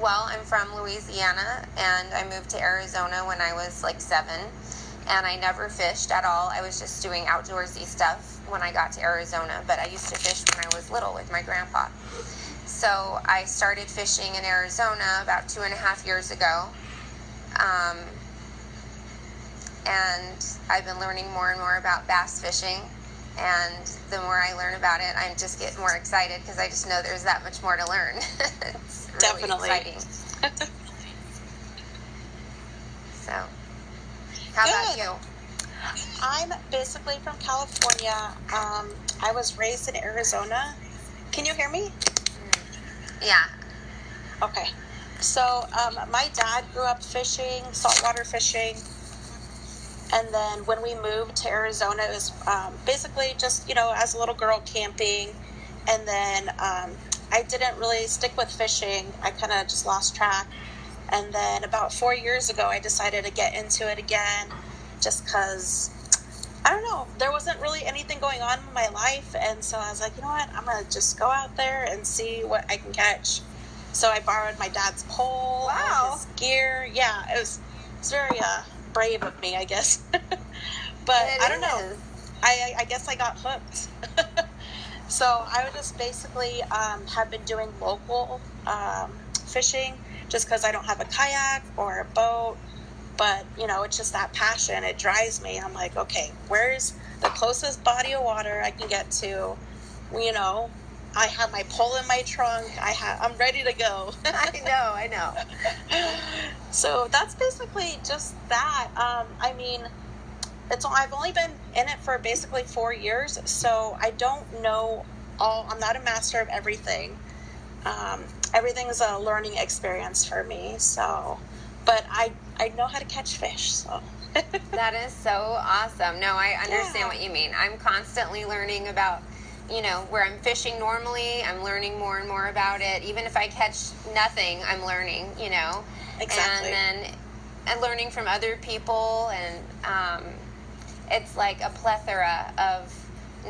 Well, I'm from Louisiana, and I moved to Arizona when I was like 7, and I never fished at all. I was just doing outdoorsy stuff when I got to Arizona, but I used to fish when I was little with my grandpa. So I started fishing in Arizona about 2.5 years ago, and I've been learning more and more about bass fishing. And the more I learn about it, I just get more excited because I just know there's that much more to learn. It's really Definitely exciting. So, how about you? I'm basically from California. I was raised in Arizona. Can you hear me? Yeah. Okay. So my dad grew up fishing, saltwater fishing. And then when we moved to Arizona, it was basically just, as a little girl camping. And then I didn't really stick with fishing. I kind of just lost track. And then about 4 years ago, I decided to get into it again just because, I don't know, there wasn't really anything going on in my life. And so I was like, you know what, I'm going to just go out there and see what I can catch. So I borrowed my dad's pole, all his gear. Yeah, it was very brave of me, I guess. But I don't know. I guess I got hooked. So I would just basically have been doing local fishing just because I don't have a kayak or a boat. But, it's just that passion. It drives me. I'm like, okay, where's the closest body of water I can get to? I have my pole in my trunk. I'm ready to go. I know. So that's basically just that. I've only been in it for basically 4 years, so I don't know I'm not a master of everything. Everything is a learning experience for me. So, but I know how to catch fish. So. That is so awesome. No, I understand what you mean. I'm constantly learning about, where I'm fishing normally, I'm learning more and more about it. Even if I catch nothing, I'm learning, Exactly. And learning from other people. And it's like a plethora of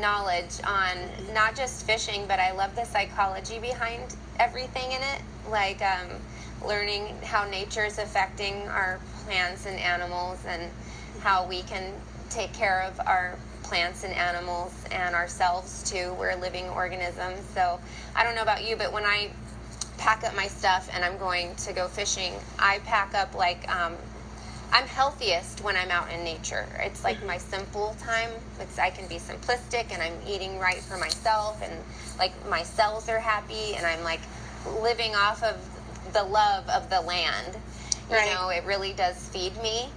knowledge on not just fishing, but I love the psychology behind everything in it. Like learning how nature is affecting our plants and animals, and how we can take care of our plants and animals and ourselves too. We're living organisms. So I don't know about you, but when I pack up my stuff and I'm going to go fishing, I pack up like I'm healthiest when I'm out in nature. It's like my simple time. I can be simplistic, and I'm eating right for myself, and like my cells are happy, and I'm like living off of the love of the land. Right. It really does feed me.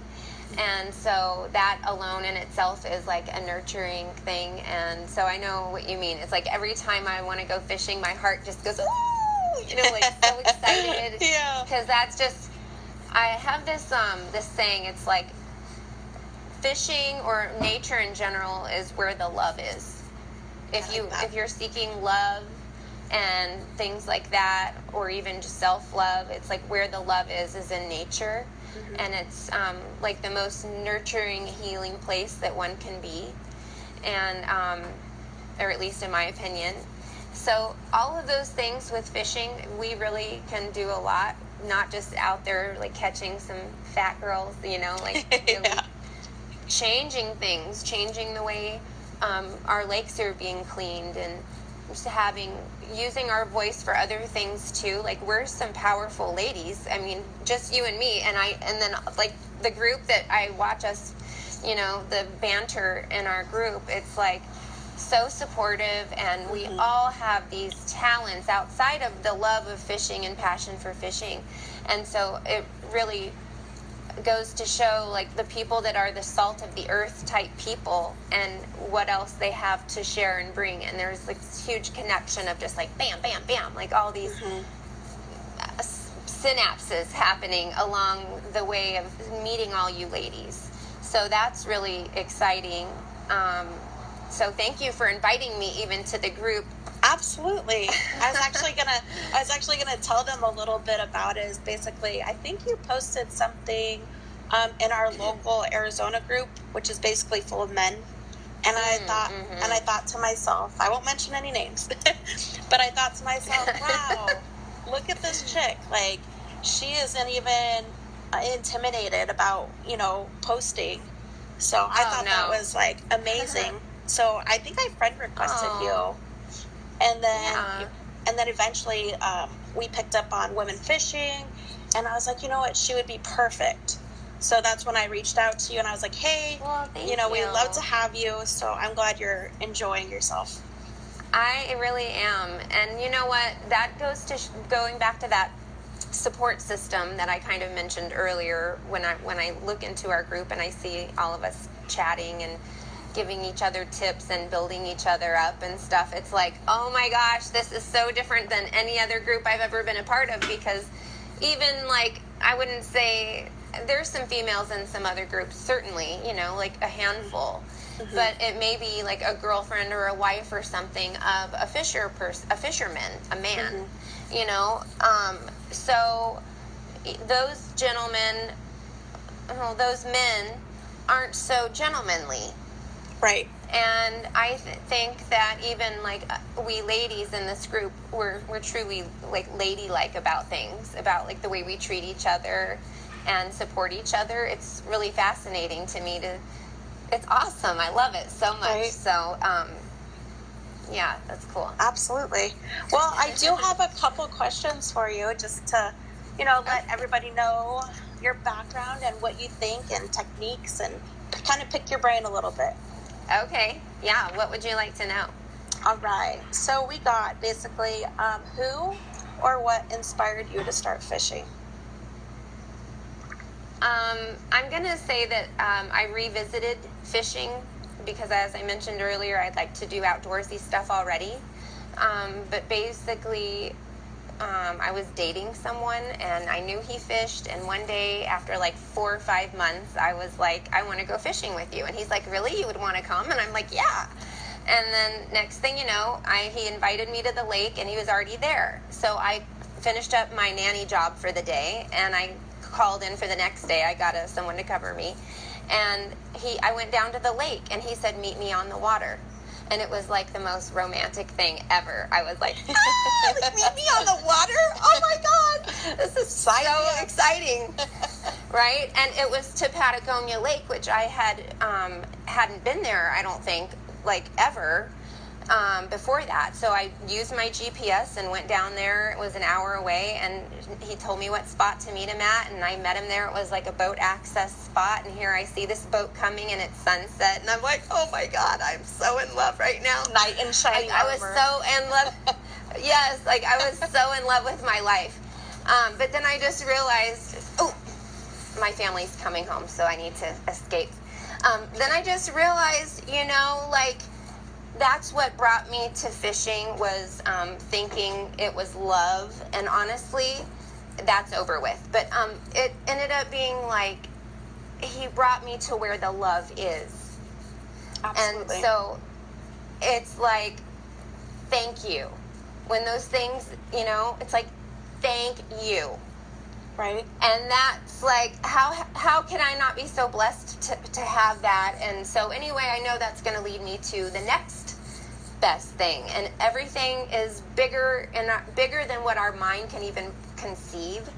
And so that alone in itself is like a nurturing thing. And so I know what you mean. It's like every time I want to go fishing, my heart just goes, ooh, like so excited. Yeah. Because that's just, I have this saying, it's like fishing or nature in general is where the love is. If you're seeking love and things like that, or even just self-love, it's like where the love is in nature. And it's like the most nurturing, healing place that one can be, and or at least in my opinion. So all of those things with fishing, we really can do a lot, not just out there like catching some fat girls, like really changing things, changing the way our lakes are being cleaned, and just using our voice for other things too. Like, we're some powerful ladies. I mean, just you and me, and then like the group that I watch us, the banter in our group, it's like so supportive, and we all have these talents outside of the love of fishing and passion for fishing. And so it really goes to show like the people that are the salt of the earth type people, and what else they have to share and bring. And there's like this huge connection of just like bam, bam, bam, like all these synapses happening along the way of meeting all you ladies. So that's really exciting. So thank you for inviting me even to the group. Absolutely. I was actually gonna tell them a little bit about it. Is basically, I think you posted something in our local Arizona group, which is basically full of men. And I thought to myself, I won't mention any names, but I thought to myself, wow, look at this chick. Like, she isn't even intimidated about, posting. So I Oh thought that no. was like amazing. So I think I friend requested Oh, you, and then yeah. eventually we picked up on women fishing, and I was like, you know what, she would be perfect. So that's when I reached out to you, and I was like, hey, Well, thank you. we'd love to have you. So I'm glad you're enjoying yourself. I really am. And you know what? That goes to going back to that support system that I kind of mentioned earlier. When I look into our group and I see all of us chatting and giving each other tips and building each other up and stuff, it's like, oh my gosh, this is so different than any other group I've ever been a part of. Because even like, I wouldn't say, there's some females in some other groups, certainly, like a handful. Mm-hmm. But it may be like a girlfriend or a wife or something of a fisherman, a man, So those gentlemen, those men aren't so gentlemanly. Right. And I think that even like we ladies in this group, we're truly like ladylike about things, about like the way we treat each other and support each other. It's really fascinating to me it's awesome. I love it so much. Right. So, yeah, that's cool. Absolutely. Well, I do have a couple questions for you just to, let everybody know your background and what you think and techniques and kind of pick your brain a little bit. Okay. Yeah. What would you like to know? All right. So we got basically who or what inspired you to start fishing? I'm going to say that I revisited fishing because, as I mentioned earlier, I'd like to do outdoorsy stuff already. But basically, I was dating someone and I knew he fished. And one day, after like 4 or 5 months, I was like, I want to go fishing with you. And he's like, really? You would want to come? And I'm like, yeah. And then next thing you know, he invited me to the lake and he was already there. So I finished up my nanny job for the day and I called in for the next day. I got someone to cover me. And I went down to the lake and he said, meet me on the water. And it was like the most romantic thing ever. I was like, like, meet me on the water? Oh my God, this is so exciting. Right? And it was to Patagonia Lake, which I hadn't been there, I don't think, like ever before that. So I used my GPS and went down there. It was an hour away, and he told me what spot to meet him at, and I met him there. It was like a boat access spot, and here I see this boat coming, and it's sunset, and I'm like, oh my God, I'm so in love right now. Knight in shining I was armor. so in love. Yes, like I was so in love with my life. But then I just realized, oh, my family's coming home, so I need to escape. Then I just realized, like, that's what brought me to fishing was thinking it was love. And honestly, that's over with. But it ended up being like he brought me to where the love is. Absolutely. And so it's like, thank you. When those things, it's like, thank you. Right. And that's like, how can I not be so blessed to have that? And so anyway, I know that's going to lead me to the next best thing. And everything is bigger than what our mind can even conceive.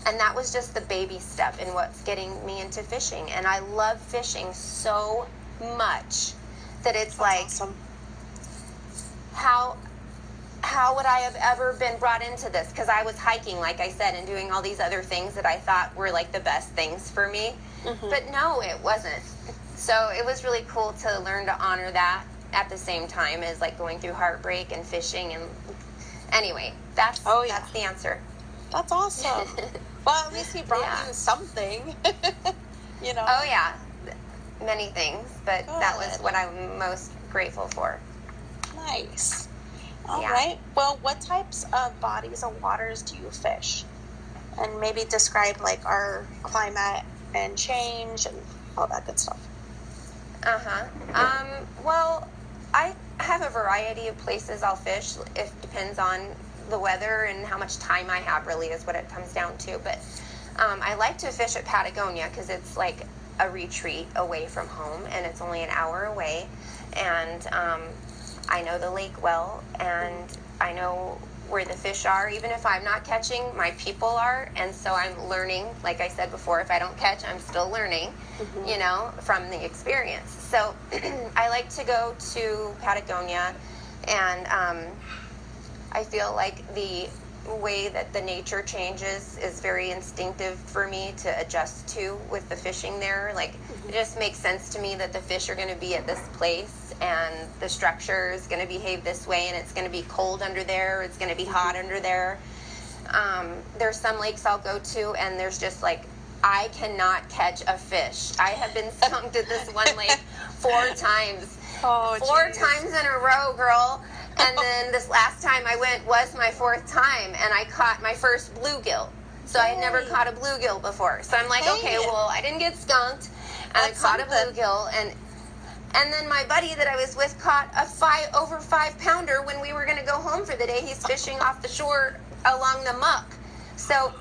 And that was just the baby step in what's getting me into fishing. And I love fishing so much that it's That's like, awesome. How would I have ever been brought into this? Because I was hiking, like I said, and doing all these other things that I thought were like the best things for me. Mm-hmm. But no, it wasn't. So it was really cool to learn to honor that at the same time as like going through heartbreak and fishing. And anyway, that's the answer. That's awesome. Well, at least he brought you something. Oh yeah, many things, but that was what I'm most grateful for. Nice. All right. Well, what types of bodies of waters do you fish? And maybe describe like our climate and change and all that good stuff. Well, I have a variety of places I'll fish. It depends on the weather and how much time I have, really, is what it comes down to. But I like to fish at Patagonia because it's like a retreat away from home, and it's only an hour away. And I know the lake well, and I know where the fish are. Even if I'm not catching, my people are, and so I'm learning. Like I said before, if I don't catch, I'm still learning, from the experience. So I like to go to Patagonia, and I feel like the way that the nature changes is very instinctive for me to adjust to with the fishing there. Like, it just makes sense to me that the fish are going to be at this place and the structure is going to behave this way, and it's going to be cold under there, it's going to be hot under there. There's some lakes I'll go to, and there's just like, I cannot catch a fish. I have been skunked at this one lake 4 times. Oh, 4 times in a row, girl. And then this last time I went was my 4th time, and I caught my first bluegill. So I had never caught a bluegill before. So I'm like, okay, well, I didn't get skunked, and That's I caught something. a bluegill, and then my buddy that I was with caught a over 5-pounder when we were going to go home for the day. He's fishing off the shore along the muck. So,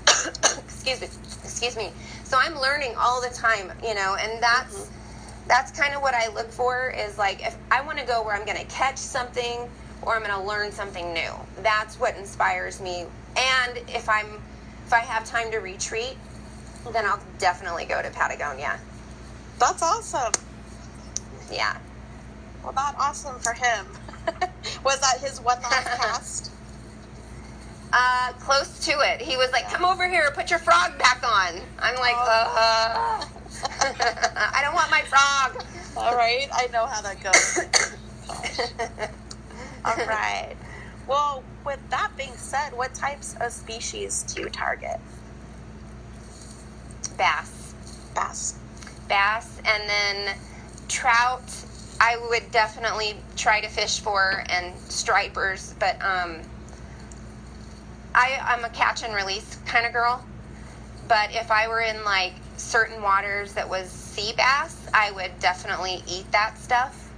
excuse me. So I'm learning all the time, and that's kind of what I look for, is like, if I want to go where I'm going to catch something or I'm going to learn something new. That's what inspires me. And if I have time to retreat, then I'll definitely go to Patagonia. That's awesome. Yeah. Well, not awesome for him. Was that his one last cast? Close to it. He was like, come over here, put your frog back on. I'm like, I don't want my frog. All right, I know how that goes. All right. Well, with that being said, what types of species do you target? Bass, and then trout. I would definitely try to fish for, and stripers, but I'm a catch and release kind of girl. But if I were in like certain waters that was sea bass, I would definitely eat that stuff.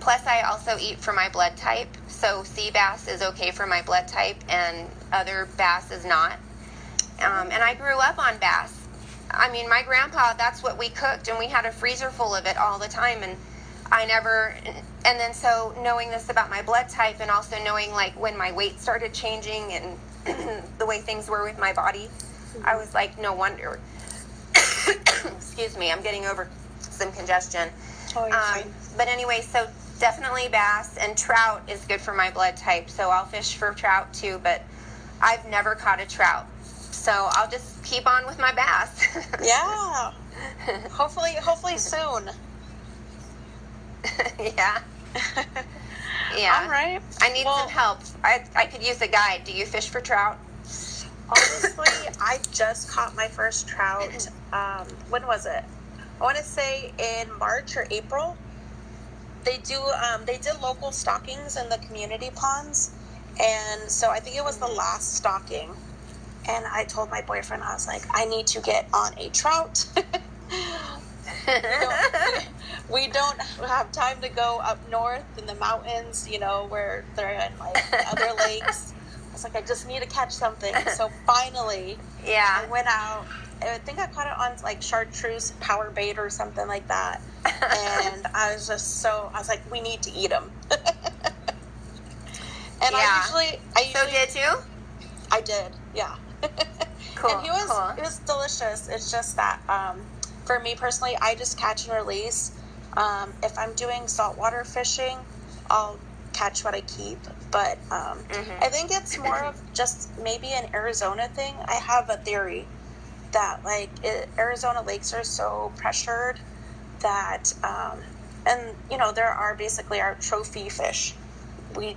Plus, I also eat for my blood type. So sea bass is okay for my blood type, and other bass is not. And I grew up on bass. I mean, my grandpa, that's what we cooked, and we had a freezer full of it all the time, and and then so knowing this about my blood type, and also knowing like when my weight started changing and the way things were with my body, I was like, no wonder. Excuse me, I'm getting over some congestion. Oh, you're fine. But anyway, so definitely bass, and trout is good for my blood type, so I'll fish for trout too, but I've never caught a trout. So I'll just keep on with my bass. Yeah. Hopefully soon. Yeah. Yeah. All right. I need some help. I could use a guide. Do you fish for trout? Honestly, I just caught my first trout. When was it? I want to say in March or April. They did local stockings in the community ponds, and so I think it was the last stocking. And I told my boyfriend, I was like, I need to get on a trout. We don't have time to go up north in the mountains, where they're in like other lakes. I was like, I just need to catch something. So finally, I went out. I think I caught it on like chartreuse power bait or something like that. And I was like, we need to eat them. And I usually. So did you? I did, yeah. Cool. And it was delicious. It's just that for me personally, I just catch and release. If I'm doing saltwater fishing, I'll catch what I keep. But I think it's more of just maybe an Arizona thing. I have a theory that Arizona lakes are so pressured that, and there are basically our trophy fish. We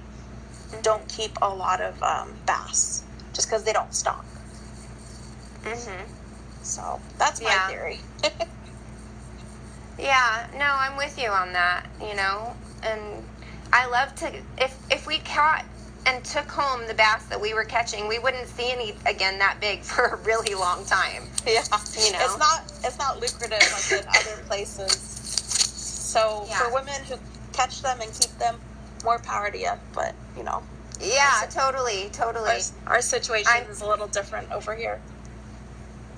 don't keep a lot of bass just because they don't stock. So that's my theory. Yeah, no, I'm with you on that, and I love to, if we caught and took home the bass that we were catching, we wouldn't see any again that big for a really long time. Yeah. It's not lucrative like in other places. So for women who catch them and keep them, more power to you, but Yeah, totally. Our situation is a little different over here.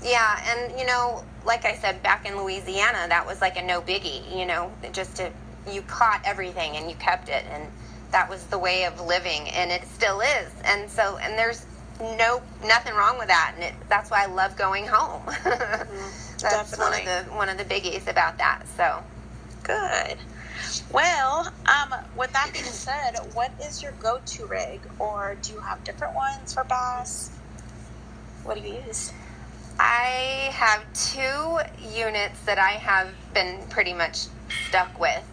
Yeah, and like I said, back in Louisiana, that was like a no biggie, you caught everything and you kept it, and that was the way of living, and it still is. And so, and there's nothing wrong with that, and that's why I love going home. That's Definitely. one of the biggies about that. So Good. Well, with that being said, what is your go-to rig, or do you have different ones for bass? What do you use? I have 2 units that I have been pretty much stuck with.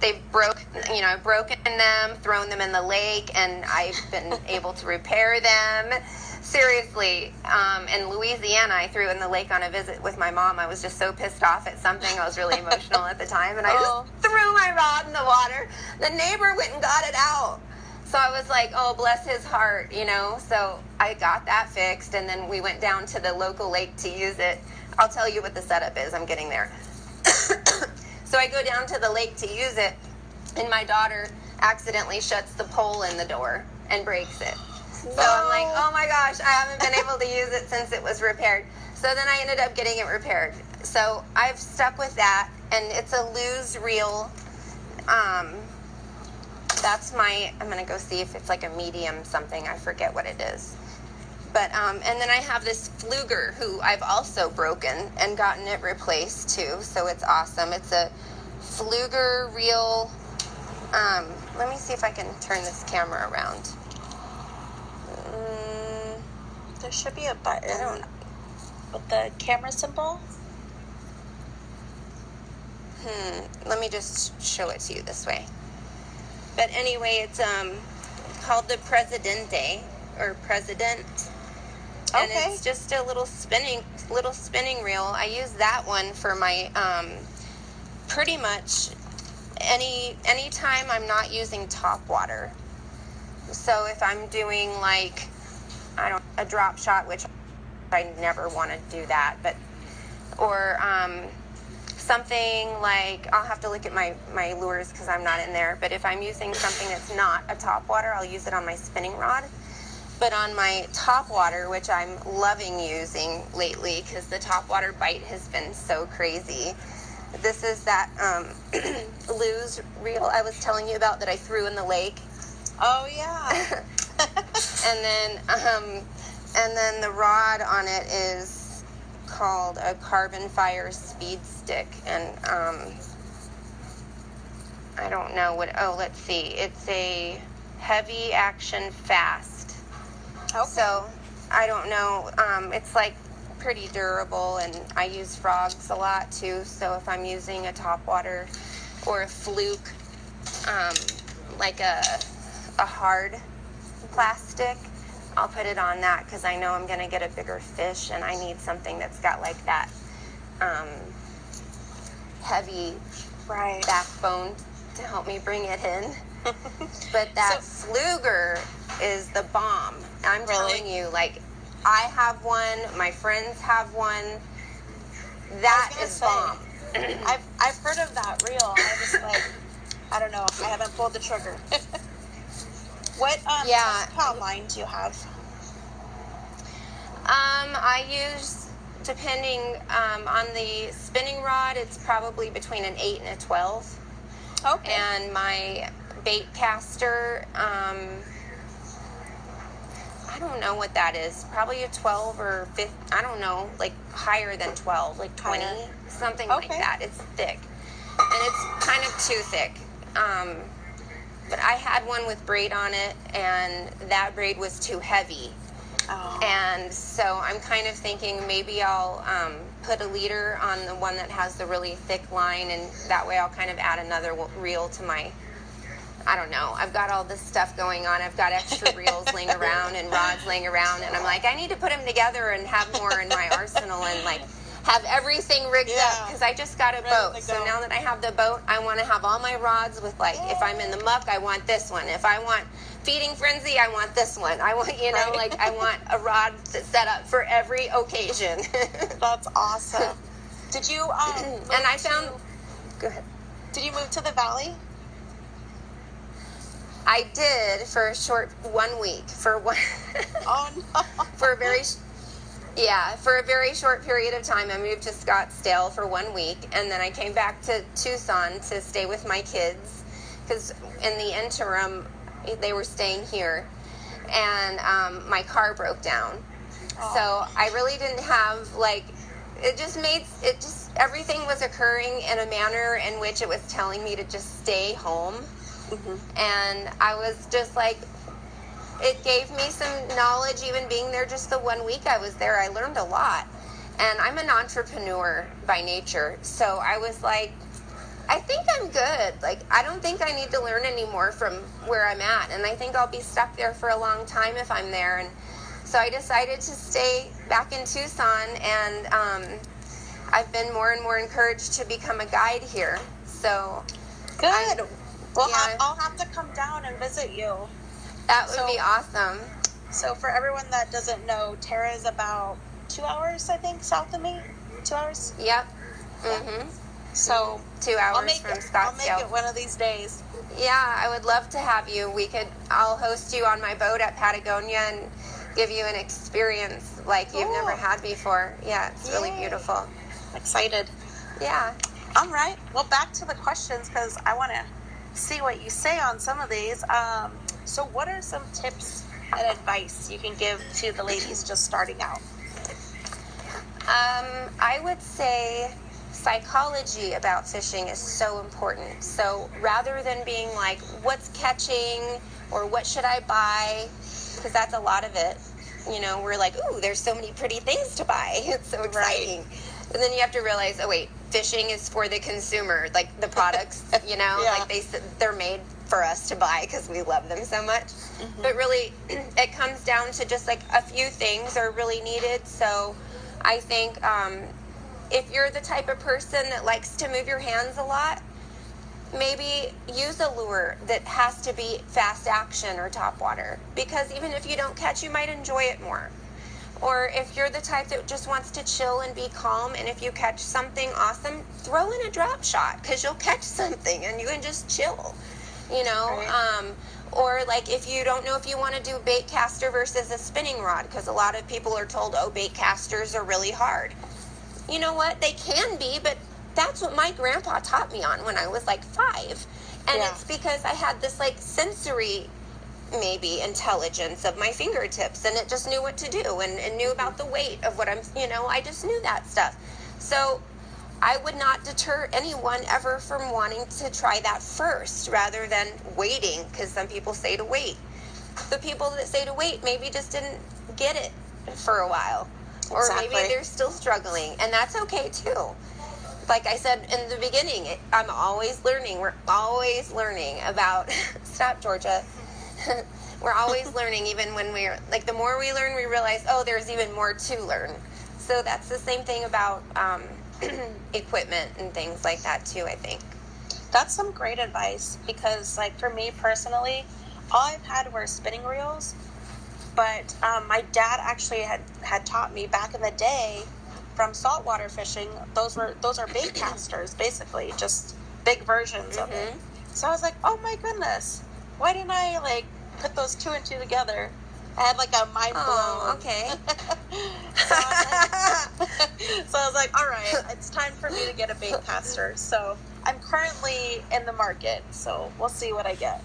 They've I've broken them, thrown them in the lake, and I've been able to repair them. Seriously, in Louisiana, I threw in the lake on a visit with my mom. I was just so pissed off at something. I was really emotional at the time, and I just threw my rod in the water. The neighbor went and got it out. So I was like, oh, bless his heart, So I got that fixed, and then we went down to the local lake to use it. I'll tell you what the setup is. I'm getting there. So I go down to the lake to use it, and my daughter accidentally shuts the pole in the door and breaks it. So I'm like, oh my gosh, I haven't been able to use it since it was repaired. So then I ended up getting it repaired. So I've stuck with that, and it's a Lose Reel. I'm going to go see if it's like a medium something. I forget what it is. But, and then I have this Fluger who I've also broken and gotten it replaced too. So it's awesome. It's a Fluger reel. Let me see if I can turn this camera around. There should be a button with the camera symbol. Let me just show it to you this way. But anyway, it's called the Presidente or President. And it's just a little spinning reel. I use that one for my pretty much any time I'm not using top water. So if I'm doing like a drop shot, which I never want to do that, or something like, I'll have to look at my lures because I'm not in there, but if I'm using something that's not a top water, I'll use it on my spinning rod. But on my top water, which I'm loving using lately because the top water bite has been so crazy, this is that Lose Reel I was telling you about that I threw in the lake. Oh yeah. And then the rod on it is called a Carbon Fire Speed Stick, and I don't know let's see, it's a Heavy Action Fast. Okay. So I don't know, it's like pretty durable, and I use frogs a lot too. So if I'm using a topwater or a fluke, like a hard plastic, I'll put it on that because I know I'm going to get a bigger fish, and I need something that's got like that heavy backbone to help me bring it in. But that Fluger is the bomb. I'm telling you, like, I have one, my friends have one. That is bomb. I've heard of that reel. I was like, I don't know. I haven't pulled the trigger. What pound line do you have? I use, depending on the spinning rod, it's probably between an 8 and a 12. Okay. And my bait caster, I don't know what that is. Probably a 12 or 15. I don't know, like higher than 12, like 20, something like that. It's thick, and it's kind of too thick. But I had one with braid on it, and that braid was too heavy. Oh. And so I'm kind of thinking maybe I'll put a leader on the one that has the really thick line, and that way I'll kind of add another reel to my, I don't know. I've got all this stuff going on. I've got extra reels laying around and rods laying around, and I'm like, I need to put them together and have more in my arsenal and like have everything rigged up because I just got a boat. So now that I have the boat, I want to have all my rods with like, if I'm in the muck, I want this one. If I want feeding frenzy, I want this one. I want, like I want a rod that's set up for every occasion. That's awesome. Did you and I found, go ahead. Did you move to the valley? I did for a short 1 week. Oh no. For a very short period of time. I moved to Scottsdale for 1 week, and then I came back to Tucson to stay with my kids because in the interim, they were staying here, and my car broke down. Oh. So I really didn't have, like, everything was occurring in a manner in which it was telling me to just stay home. And I was just like, it gave me some knowledge, even being there just the 1 week I was there. I learned a lot. And I'm an entrepreneur by nature. So I was like, I think I'm good. Like, I don't think I need to learn anymore from where I'm at. And I think I'll be stuck there for a long time if I'm there. And so I decided to stay back in Tucson. And I've been more and more encouraged to become a guide here. So good. I'll have to come down and visit you. That would be awesome. So for everyone that doesn't know, Tara is about 2 hours, I think, south of me. 2 hours? Yep. Mm-hmm. So 2 hours from Scottsdale. I'll make it one of these days. Yeah, I would love to have you. I'll host you on my boat at Patagonia and give you an experience like you've never had before. Yeah, it's really beautiful. I'm excited. Yeah. All right. Well, back to the questions, because I want to see what you say on some of these. So what are some tips and advice you can give to the ladies just starting out? I would say psychology about fishing is so important. So rather than being like, what's catching or what should I buy, because that's a lot of it. You know, we're like, ooh, there's so many pretty things to buy. It's so exciting. Right. And then you have to realize, oh, wait, fishing is for the consumer. Like the products, you know, like they're made for us to buy because we love them so much. But really, it comes down to just like a few things are really needed. So I think if you're the type of person that likes to move your hands a lot, maybe use a lure that has to be fast action or topwater, because even if you don't catch, you might enjoy it more. Or if you're the type that just wants to chill and be calm, and if you catch something awesome, throw in a drop shot, because you'll catch something and you can just chill, you know. Right. Or like if you don't know if you want to do bait caster versus a spinning rod, because a lot of people are told, oh, bait casters are really hard. You know what? They can be, but that's what my grandpa taught me on when I was like 5. And it's because I had this like sensory maybe intelligence of my fingertips, and it just knew what to do and knew about the weight of what I just knew that stuff. So I would not deter anyone ever from wanting to try that first rather than waiting, because some people say to wait. The people that say to wait maybe just didn't get it for a while. Or maybe they're still struggling, and that's okay too. Like I said in the beginning, I'm always learning. We're always learning about, stop, Georgia. We're always learning, even when we're, like, the more we learn, we realize, oh, there's even more to learn. So that's the same thing about equipment and things like that too, I think. That's some great advice, because, like, for me personally, all I've had were spinning reels. But my dad actually had taught me back in the day from saltwater fishing. Those are bait casters, basically, just big versions of it. So I was like, oh my goodness, why didn't I like put those 2 and 2 together? I had like a mind blown. Oh, okay. So I was like, all right, it's time for me to get a bait caster. So I'm currently in the market. So we'll see what I get.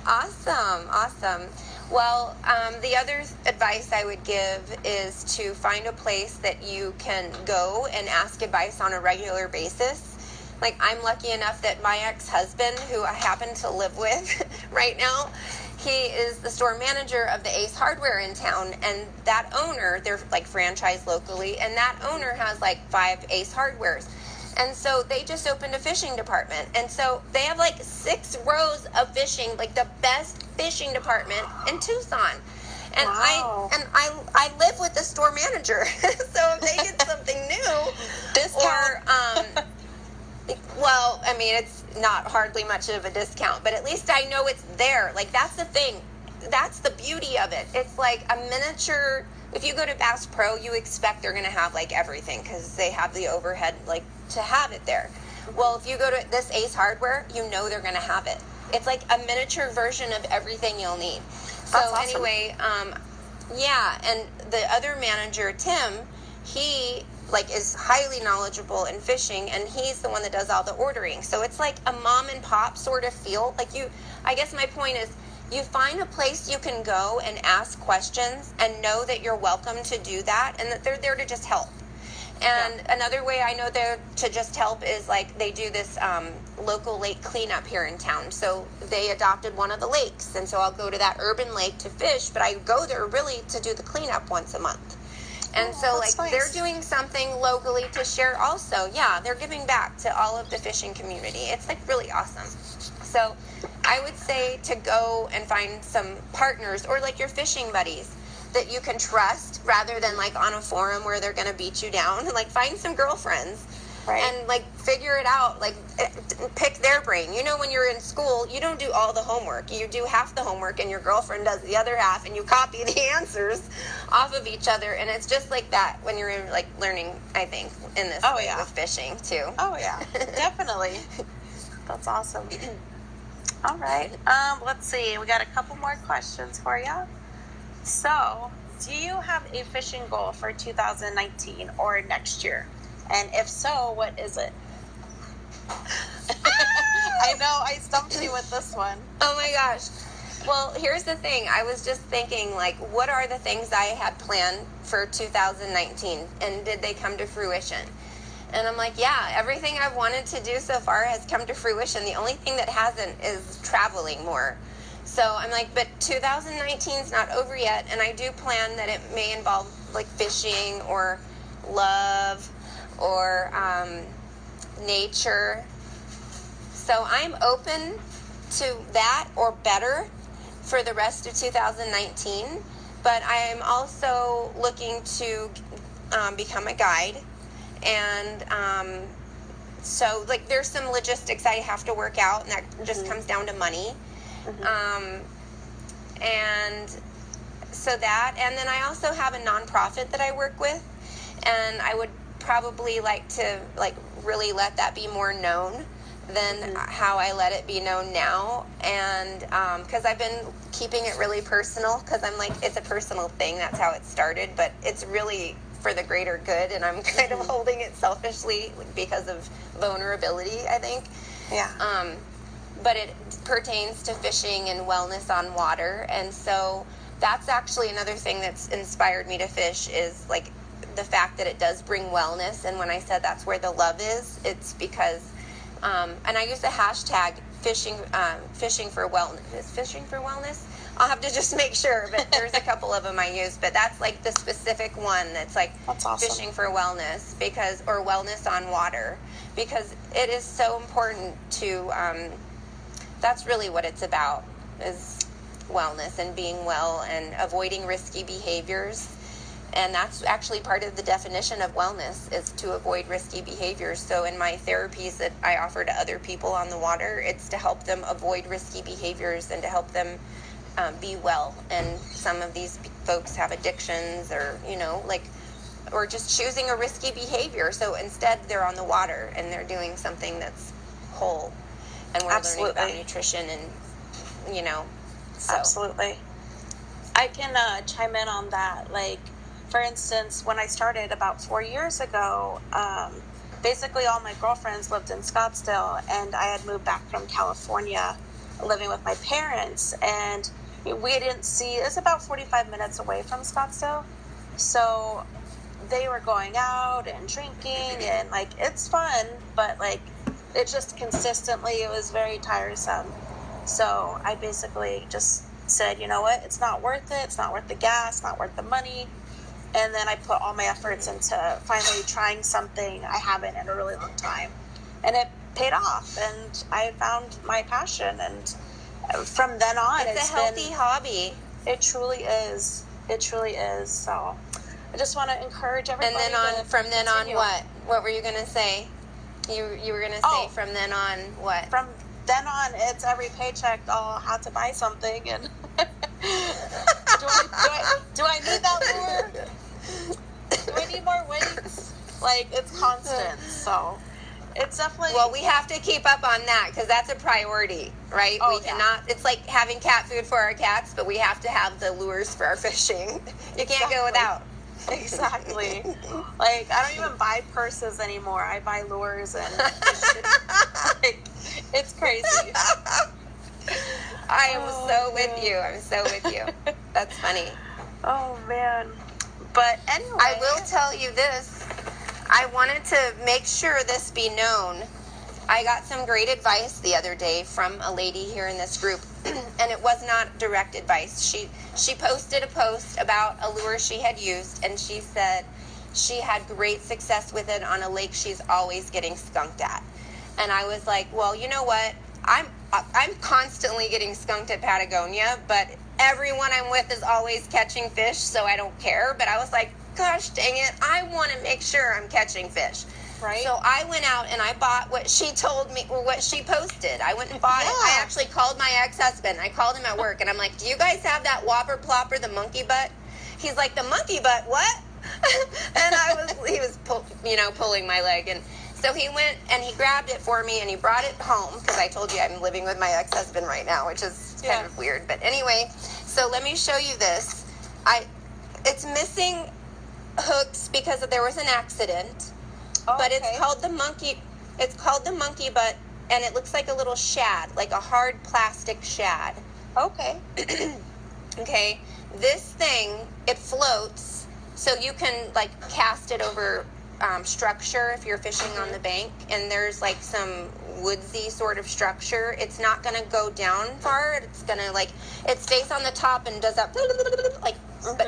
Awesome. Well, the other advice I would give is to find a place that you can go and ask advice on a regular basis. Like, I'm lucky enough that my ex-husband, who I happen to live with right now, he is the store manager of the Ace Hardware in town, and that owner, they're like franchised locally, and that owner has like 5 Ace Hardwares. And so they just opened a fishing department. And so they have like 6 rows of fishing, like the best fishing department in Tucson. And wow. I live with the store manager. So if they get something new, discount. Well, I mean, it's not hardly much of a discount, but at least I know it's there. Like, that's the thing. That's the beauty of it. It's like a miniature. If you go to Bass Pro, you expect they're going to have like everything, because they have the overhead like to have it there. Well, if you go to this Ace Hardware, you know they're going to have it. It's like a miniature version of everything you'll need. So awesome. Anyway, and the other manager, Tim, he like is highly knowledgeable in fishing, and he's the one that does all the ordering. So it's like a mom and pop sort of feel. Like I guess my point is, you find a place you can go and ask questions and know that you're welcome to do that, and that they're there to just help. And another way I know they're to just help is like they do this local lake cleanup here in town. So they adopted one of the lakes, and so I'll go to that urban lake to fish, but I go there really to do the cleanup once a month. And so like nice. They're doing something locally to share also. Yeah, they're giving back to all of the fishing community. It's like really awesome. So I would say to go and find some partners or like your fishing buddies that you can trust, rather than like on a forum where they're going to beat you down. Like find some girlfriends, right, and like figure it out. Like pick their brain. You know, when you're in school, you don't do all the homework. You do half the homework, and your girlfriend does the other half, and you copy the answers off of each other. And it's just like that when you're in, like learning, I think, in this way with fishing too. Oh yeah, definitely. That's awesome. All right. Let's see. We got a couple more questions for you. So, do you have a fishing goal for 2019 or next year? And if so, what is it? I know I stumped you with this one. Oh my gosh. Well, here's the thing. I was just thinking, like, what are the things I had planned for 2019? And did they come to fruition? And I'm like, yeah, everything I've wanted to do so far has come to fruition. The only thing that hasn't is traveling more. So I'm like, but 2019 is not over yet, and I do plan that it may involve like fishing or love or nature. So I'm open to that or better for the rest of 2019, but I am also looking to become a guide, and so like there's some logistics I have to work out, and that just comes down to money. And so that, and then I also have a nonprofit that I work with, and I would probably like to like really let that be more known than how I let it be known now. And because I've been keeping it really personal, because I'm like, it's a personal thing, that's how it started, but it's really for the greater good, and I'm kind of holding it selfishly because of vulnerability, I think. But it pertains to fishing and wellness on water. And so that's actually another thing that's inspired me to fish, is like the fact that it does bring wellness. And when I said that's where the love is, it's because, and I use the hashtag fishing for wellness. Is fishing for wellness? I'll have to just make sure, but there's a couple of them I use, but that's like the specific one that's like that's awesome. Fishing for wellness, or wellness on water, because it is so important to, that's really what it's about, is wellness and being well and avoiding risky behaviors. And that's actually part of the definition of wellness, is to avoid risky behaviors. So in my therapies that I offer to other people on the water, it's to help them avoid risky behaviors and to help them be well. And some of these folks have addictions, or, you know, like, or just choosing a risky behavior. So instead they're on the water and they're doing something that's whole. And we're learning about nutrition and, you know. So. Absolutely. I can chime in on that. Like, for instance, when I started about 4 years ago, basically all my girlfriends lived in Scottsdale, and I had moved back from California living with my parents, and we didn't see, it's about 45 minutes away from Scottsdale. So they were going out and drinking, and like, it's fun, but like, it just consistently, it was very tiresome. So I basically just said, you know what, it's not worth it. It's not worth the gas, not worth the money. And then I put all my efforts into finally trying something I haven't in a really long time. And it paid off, and I found my passion. And from then on, it's a healthy hobby. It truly is. It truly is. So I just want to encourage everybody. And then from then on, what? What were you going to say? You were going to say from then on what? From then on, it's every paycheck I'll have to buy something. And do I need that lure? Do I need more weights? Like, it's constant. So it's definitely... Well, we have to keep up on that, because that's a priority, right? We cannot... It's like having cat food for our cats, but we have to have the lures for our fishing. You can't go without. Exactly. Like, I don't even buy purses anymore. I buy lures and like, it's crazy. I am so with you. I'm so with you. That's funny. Oh, man. But anyway. I will tell you this. I wanted to make sure this be known. I got some great advice the other day from a lady here in this group, and it was not direct advice. She posted a post about a lure she had used, and she said she had great success with it on a lake she's always getting skunked at. And I was like, well, you know what? I'm constantly getting skunked at Patagonia, but everyone I'm with is always catching fish, so I don't care. But I was like, gosh dang it, I want to make sure I'm catching fish. Right. So I went out and I bought what she told me, or what she posted. I went and bought it. I actually called my ex-husband. I called him at work, and I'm like, do you guys have that whopper plopper, the monkey butt? He's like, the monkey butt, what? And he was pulling my leg. And so he went and he grabbed it for me and he brought it home, because I told you I'm living with my ex-husband right now, which is kind of weird. But anyway, so let me show you this. It's missing hooks because there was an accident. Oh, but it's called the monkey. It's called the monkey butt, and it looks like a little shad, like a hard plastic shad. Okay. Okay. This thing, it floats, so you can like cast it over structure if you're fishing on the bank, and there's like some woodsy sort of structure. It's not going to go down far. It's going to it stays on the top and does that but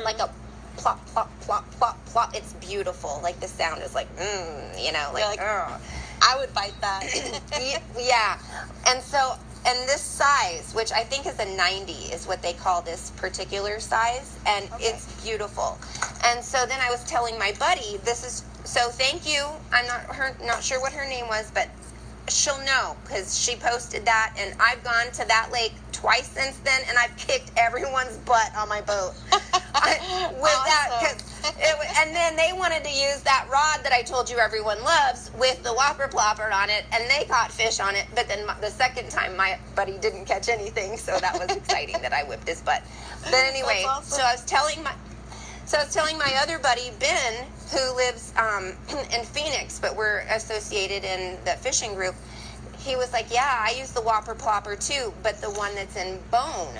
like a plop, plop, plop, plop, plop. It's beautiful. Like the sound is like, I would bite that. Yeah. And this size, which I think is a 90, is what they call this particular size, and it's beautiful. And so then I was telling my buddy, so thank you. I'm not sure what her name was, but she'll know because she posted that, and I've gone to that lake twice since then, and I've kicked everyone's butt on my boat and then they wanted to use that rod that I told you everyone loves with the whopper plopper on it, and they caught fish on it. But then the second time, my buddy didn't catch anything, so that was exciting that I whipped his butt. But anyway, awesome. so I was telling my other buddy Ben, who lives in Phoenix, but we're associated in the fishing group. He was like, yeah, I use the whopper plopper too, but the one that's in bone.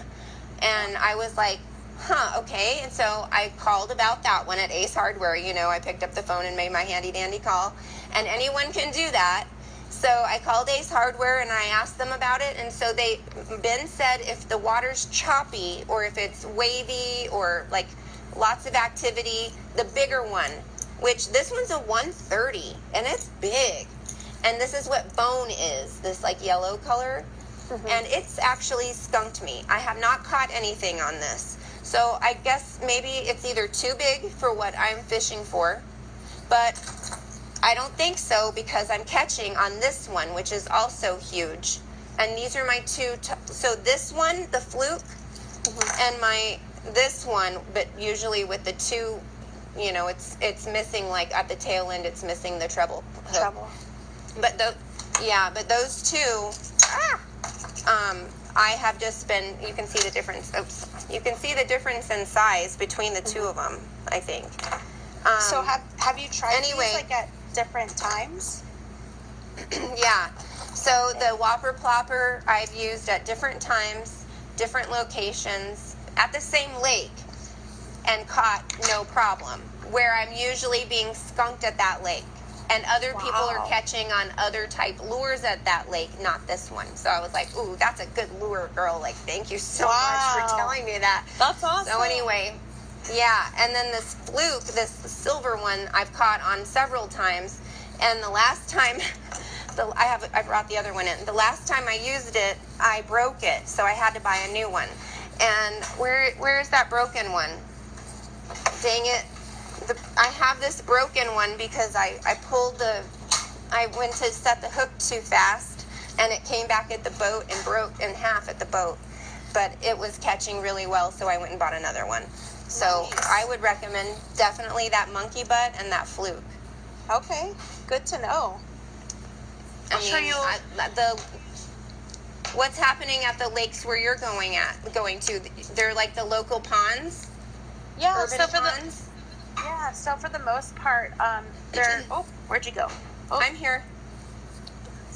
And I was like, huh, okay. And so I called about that one at Ace Hardware. I picked up the phone and made my handy dandy call, and anyone can do that. So I called Ace Hardware and I asked them about it. And so Ben said if the water's choppy or if it's wavy or like lots of activity, the bigger one, which this one's a 130 and it's big. And this is what bone is, this like yellow color. And it's actually skunked me. I have not caught anything on this. So I guess maybe it's either too big for what I'm fishing for, but I don't think so, because I'm catching on this one, which is also huge. And these are my two, so this one, the fluke, and this one, but usually with the two, it's missing, like at the tail end, it's missing the treble hook. But those two, I have just been, you can see the difference. You can see the difference in size between the two of them, I think. So have you tried these like at different times? Yeah. So the whopper plopper I've used at different times, different locations, at the same lake, and caught no problem. Where I'm usually being skunked at that lake. And other people are catching on other type lures at that lake, not this one. So I was like, ooh, that's a good lure, girl. Like, thank you so much for telling me that. That's awesome. So anyway, yeah. And then this fluke, this silver one, I've caught on several times. And the last time, I brought the other one in. The last time I used it, I broke it. So I had to buy a new one. And where's that broken one? Dang it. I have this broken one because I went to set the hook too fast, and it came back at the boat and broke in half at the boat. But it was catching really well, so I went and bought another one. So nice. I would recommend definitely that monkey butt and that fluke. Okay, good to know. What's happening at the lakes where you're going to? They're like the local ponds. Yeah, urban ponds. Yeah, so for the most part, they're... Oh, where'd you go? Oh, I'm here.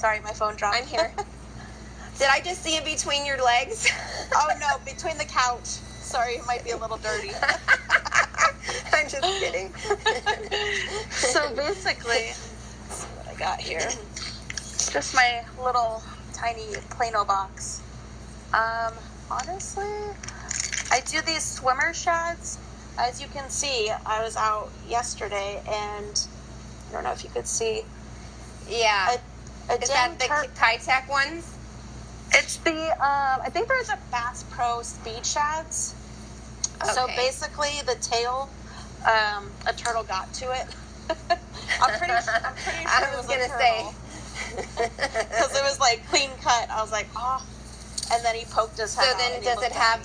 sorry, my phone dropped. I'm here. Did I just see it between your legs? Oh, no, between the couch. Sorry, it might be a little dirty. I'm just kidding. So basically, let's see what I got here. Just my little tiny Plano box. Honestly, I do these swimmer shads. As you can see, I was out yesterday, and I don't know if you could see. Yeah. A Is that the Kitech ones? It's the, I think there's a Bass Pro Speed Shads. Okay. So basically, the tail, a turtle got to it. I'm pretty sure I was going to say. Because it was like clean cut. I was like, oh. And then he poked his head out. So then does it have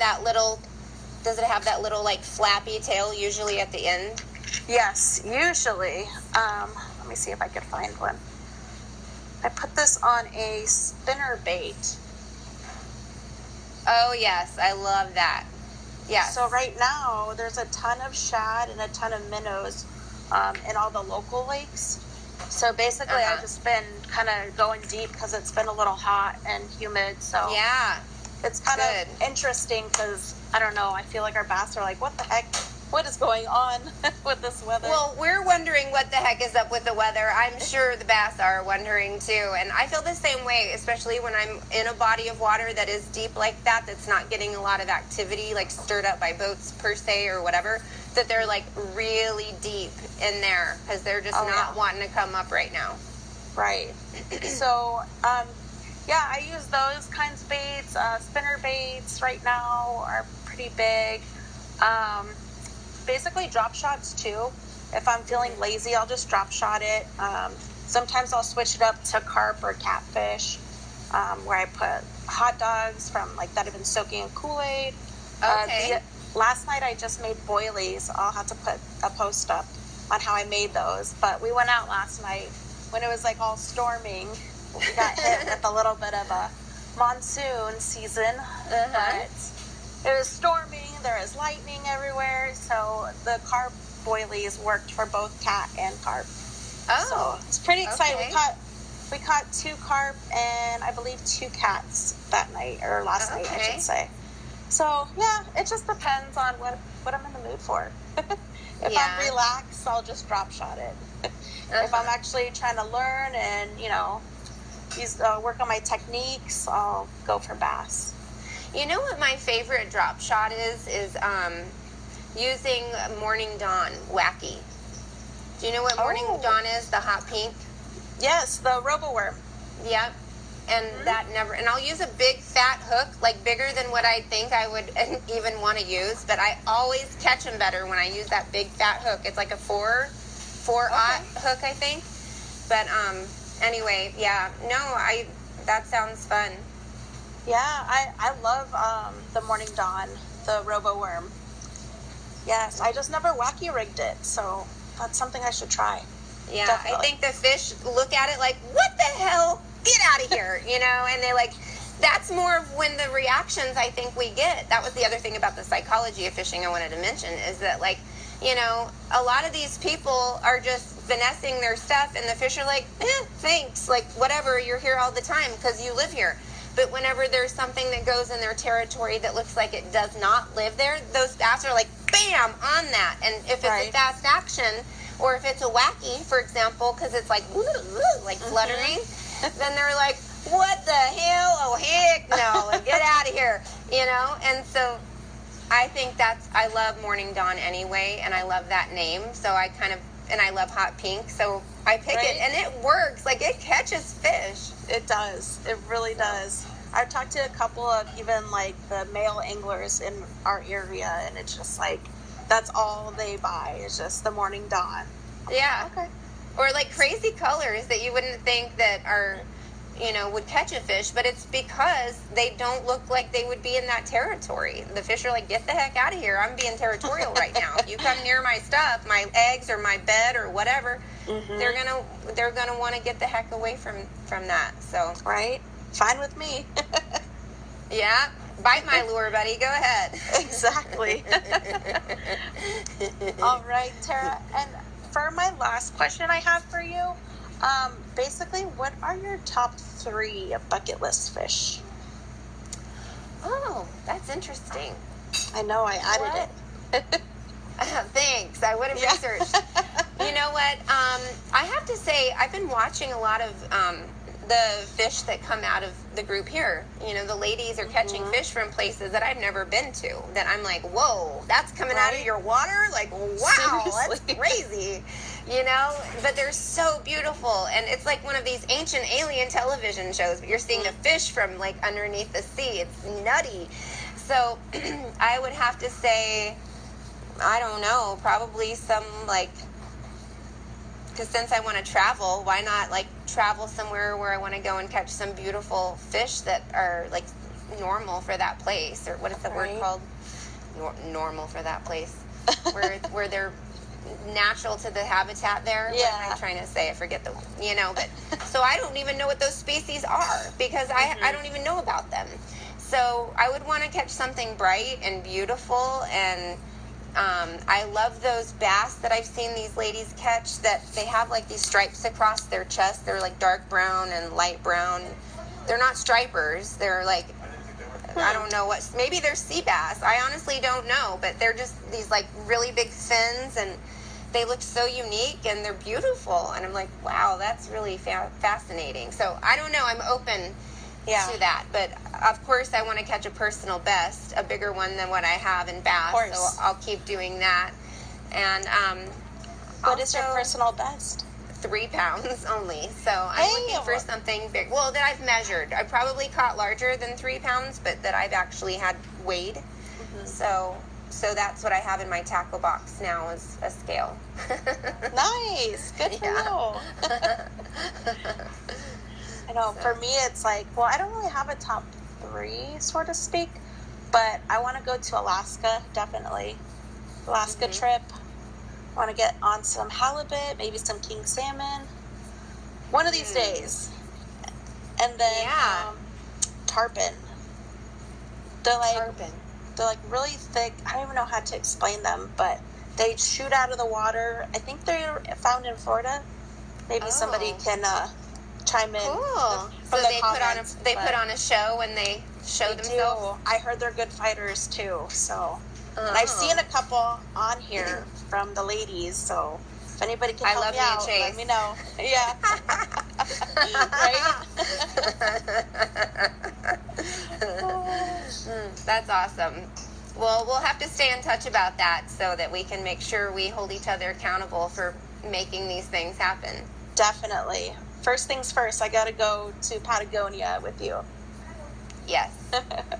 that little like flappy tail usually at the end? Yes, usually. Let me see if I could find one. I put this on a spinner bait. Oh, yes. I love that. Yes. So right now, there's a ton of shad and a ton of minnows in all the local lakes. So basically, I've just been kind of going deep because it's been a little hot and humid. So yeah, it's kind of interesting because, I don't know, I feel like our bass are like, what the heck? What is going on with this weather? Well, we're wondering what the heck is up with the weather. I'm sure the bass are wondering too. And I feel the same way, especially when I'm in a body of water that is deep like that, that's not getting a lot of activity, like stirred up by boats per se or whatever, that they're like really deep in there because they're just not wanting to come up right now. Right. So, yeah, I use those kinds of baits. Spinner baits right now are pretty big. Basically drop shots too. If I'm feeling lazy, I'll just drop shot it. Sometimes I'll switch it up to carp or catfish, where I put hot dogs from like that have been soaking in Kool-Aid. Okay. Last night I just made boilies. I'll have to put a post up on how I made those. But we went out last night when it was like all storming. We got hit with a little bit of a monsoon season, but it was storming. There was lightning everywhere, so the carp boilies worked for both cat and carp. Oh, so it's pretty exciting. Okay. We caught 2 carp and I believe 2 cats that night, or last night, I should say. So yeah, it just depends on what I'm in the mood for. If I'm relaxed, I'll just drop shot it. If I'm actually trying to learn and work on my techniques, I'll go for bass. You know what my favorite drop shot is using Morning Dawn Wacky. Do you know what Morning Dawn is? The hot pink? Yes, the roboworm. Yep. And and I'll use a big fat hook, like bigger than what I think I would even want to use, but I always catch them better when I use that big fat hook. It's like a 4/aught hook, I think. But anyway, yeah. No, that sounds fun. Yeah, I love the Morning Dawn, the roboworm. Yes, I just never wacky rigged it, so that's something I should try. Yeah, definitely. I think the fish look at it like, what the hell? Get out of here, and they like, that's more of when the reactions I think we get. That was the other thing about the psychology of fishing I wanted to mention is that like, a lot of these people are just finessing their stuff and the fish are like, thanks, like whatever, you're here all the time because you live here. But whenever there's something that goes in their territory that looks like it does not live there, those bass are like, bam, on that. And if it's a fast action, or if it's a wacky, for example, because it's like, like fluttering, then they're like, what the hell? Oh, heck no, get out of here, And so I think I love Morning Dawn anyway, and I love that name. So and I love hot pink. So I pick it, and it works. Like, it catches fish. It does. It really does. I've talked to a couple of even, like, the male anglers in our area, and it's just, like, that's all they buy. It's just the Morning Dawn. Yeah. Okay. Or, like, crazy colors that you wouldn't think that are, would catch a fish, but it's because they don't look like they would be in that territory. The fish are like, get the heck out of here. I'm being territorial right now. If you come near my stuff, my eggs or my bed or whatever, they're gonna want to get the heck away from that. So right, fine with me. Yeah. Bite my lure, buddy. Go ahead. Exactly. All right, Tara. And for my last question I have for you, basically, what are your top 3 bucket list fish? Oh, that's interesting. I know I added it. Thanks. I would have researched. You know what? I have to say, I've been watching a lot of the fish that come out of the group here. You know, the ladies are catching fish from places that I've never been to. That I'm like, whoa, that's coming out of your water? Like, wow, Seriously. that's crazy. You know, but they're so beautiful, and it's like one of these ancient alien television shows. But you're seeing the fish from like underneath the sea. It's nutty. So I would have to say, I don't know, probably some like, because since I want to travel, why not like travel somewhere where I want to go and catch some beautiful fish that are like normal for that place, or what is the word called? Normal for that place, where they're natural to the habitat there. Yeah. What am I trying to say? I forget the, you know, but so I don't even know what those species are because I don't even know about them. So I would want to catch something bright and beautiful, and I love those bass that I've seen these ladies catch that they have like these stripes across their chest. They're like dark brown and light brown. They're not stripers. They're like, I don't know what, maybe they're sea bass. I honestly don't know, but they're just these like really big fins, and they look so unique and they're beautiful. And I'm like, wow, that's really fascinating. So I don't know. I'm open to that, but of course I want to catch a personal best, a bigger one than what I have in bass, so I'll keep doing that. And what is your personal best? 3 pounds only, so I'm looking for something big. Well, that I've measured. I probably caught larger than 3 pounds, but that I've actually had weighed. So that's what I have in my tackle box now, is a scale. Nice, good for you. I know, for me it's like, well, I don't really have a top 3, so to speak, but I want to go to Alaska, definitely. Alaska trip. I want to get on some halibut, maybe some king salmon. One of these days. And then tarpon. They're like really thick. I don't even know how to explain them, but they shoot out of the water. I think they're found in Florida. Maybe somebody can chime in. Cool. So they put on a show when they show themselves? I heard they're good fighters too. So, and I've seen a couple on here from the ladies. So if anybody can help me out, let me know. Yeah. Right? That's awesome. Well, we'll have to stay in touch about that so that we can make sure we hold each other accountable for making these things happen. Definitely. First things first, I got to go to Patagonia with you. Yes.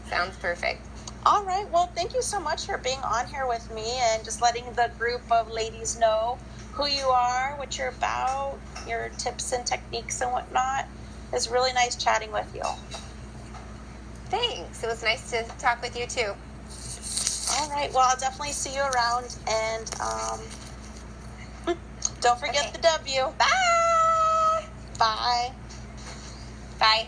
Sounds perfect. All right. Well, thank you so much for being on here with me and just letting the group of ladies know who you are, what you're about, your tips and techniques and whatnot. It's really nice chatting with you. Thanks. It was nice to talk with you too. All right. Well, I'll definitely see you around, and don't forget the W. Bye. Bye. Bye.